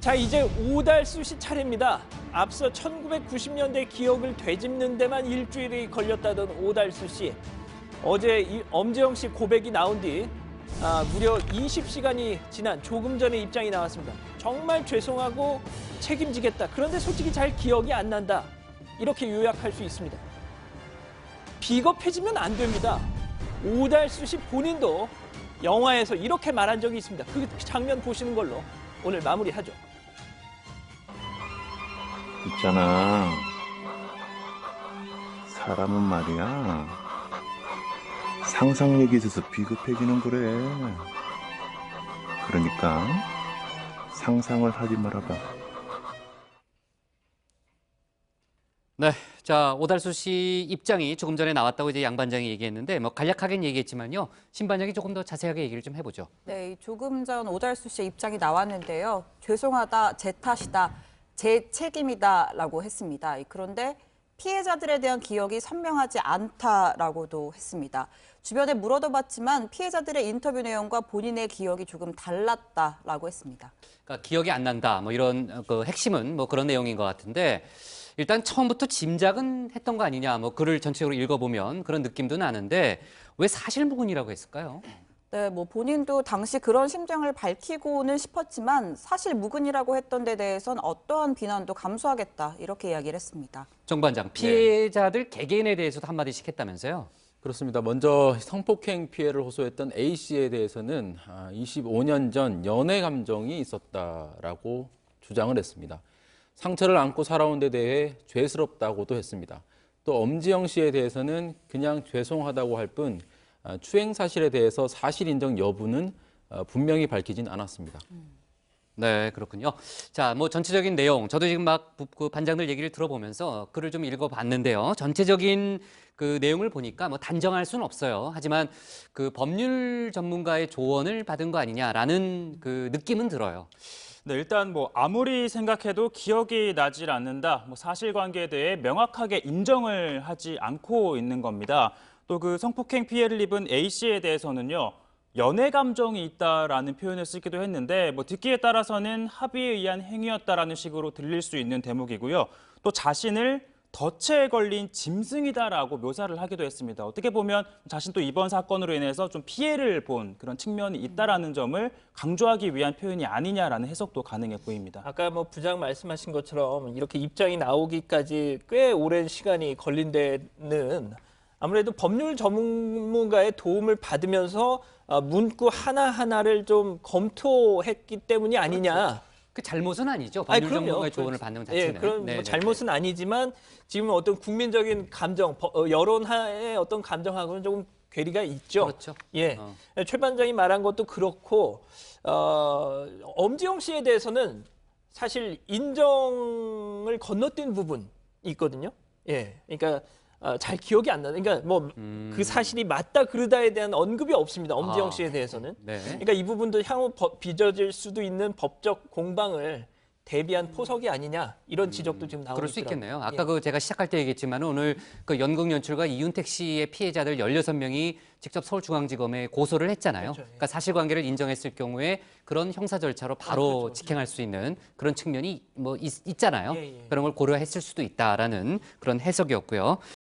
자, 이제 오달수 씨 차례입니다. 앞서 1990년대 기억을 되짚는 데만 일주일이 걸렸다던 오달수 씨. 어제 엄지영 씨 고백이 나온 뒤 무려 20시간이 지난 조금 전에 입장이 나왔습니다. 정말 죄송하고 책임지겠다. 그런데 솔직히 잘 기억이 안 난다. 이렇게 요약할 수 있습니다. 비겁해지면 안 됩니다. 오달수 씨 본인도 영화에서 이렇게 말한 적이 있습니다. 그 장면 보시는 걸로 오늘 마무리하죠. 있잖아. 사람은 말이야. 상상력이 있어서 비겁해지는 거래. 그러니까 상상을 하지 말아봐. 네, 자 오달수 씨 입장이 조금 전에 나왔다고 이제 양 반장이 얘기했는데 뭐 간략하게는 얘기했지만요. 신 반장이 조금 더 자세하게 얘기를 좀 해보죠. 네, 조금 전 오달수 씨의 입장이 나왔는데요. 죄송하다, 제 탓이다, 제 책임이다라고 했습니다. 그런데 피해자들에 대한 기억이 선명하지 않다라고도 했습니다. 주변에 물어도 봤지만 피해자들의 인터뷰 내용과 본인의 기억이 조금 달랐다라고 했습니다. 그러니까 기억이 안 난다, 뭐 이런 그 핵심은 뭐 그런 내용인 것 같은데 일단 처음부터 짐작은 했던 거 아니냐, 뭐 글을 전체적으로 읽어보면 그런 느낌도 나는데 왜 사실무근이라고 했을까요? 네, 뭐 본인도 당시 그런 심정을 밝히고는 싶었지만 사실 무근이라고 했던 데 대해선 어떠한 비난도 감수하겠다 이렇게 이야기를 했습니다. 정 반장, 피해자들 개개인에 대해서도 한마디씩 했다면서요? 그렇습니다. 먼저 성폭행 피해를 호소했던 A 씨에 대해서는 25년 전 연애 감정이 있었다라고 주장을 했습니다. 상처를 안고 살아온 데 대해 죄스럽다고도 했습니다. 또 엄지영 씨에 대해서는 그냥 죄송하다고 할 뿐 추행 사실에 대해서 사실 인정 여부는 분명히 밝히진 않았습니다. 네, 그렇군요. 자, 뭐 전체적인 내용, 저도 지금 막 그 반장들 얘기를 들어보면서 글을 좀 읽어봤는데요. 전체적인 그 내용을 보니까 뭐 단정할 수는 없어요. 하지만 그 법률 전문가의 조언을 받은 거 아니냐라는 그 느낌은 들어요. 네, 일단 뭐 아무리 생각해도 기억이 나질 않는다. 뭐 사실관계에 대해 명확하게 인정을 하지 않고 있는 겁니다. 또 그 성폭행 피해를 입은 A 씨에 대해서는요. 연애 감정이 있다라는 표현을 쓰기도 했는데 뭐 듣기에 따라서는 합의에 의한 행위였다라는 식으로 들릴 수 있는 대목이고요. 또 자신을 덫에 걸린 짐승이다라고 묘사를 하기도 했습니다. 어떻게 보면 자신도 이번 사건으로 인해서 좀 피해를 본 그런 측면이 있다라는 점을 강조하기 위한 표현이 아니냐라는 해석도 가능해 보입니다. 아까 뭐 부장 말씀하신 것처럼 이렇게 입장이 나오기까지 꽤 오랜 시간이 걸린 데는 아무래도 법률 전문가의 도움을 받으면서 문구 하나하나를 좀 검토했기 때문이 아니냐. 그렇죠. 그 잘못은 아니죠. 법률 그럼요. 전문가의 조언을 받는 것 자체는. 예, 그런 뭐 잘못은 아니지만 지금 어떤 국민적인 감정, 여론의 어떤 감정하고는 조금 괴리가 있죠. 그렇죠. 예, 최 반장이 말한 것도 그렇고 엄지영 씨에 대해서는 사실 인정을 건너뛴 부분이 있거든요. 예, 그러니까 잘 기억이 안 나는. 그러니까 뭐 그 사실이 맞다 그르다에 대한 언급이 없습니다. 엄지영 씨에 대해서는. 네. 그러니까 이 부분도 향후 빚어질 수도 있는 법적 공방을 대비한 포석이 아니냐 이런 지적도 지금 나오고 그럴 수 있더라고요. 있겠네요. 아까 그 제가 시작할 때 얘기했지만 오늘 그 연극 연출가 이윤택 씨의 피해자들 16명이 직접 서울중앙지검에 고소를 했잖아요. 그렇죠. 예. 그러니까 사실관계를 인정했을 경우에 그런 형사 절차로 바로 그렇죠. 직행할 수 있는 그런 측면이 뭐 있잖아요. 예, 예. 그런 걸 고려했을 수도 있다라는 그런 해석이었고요.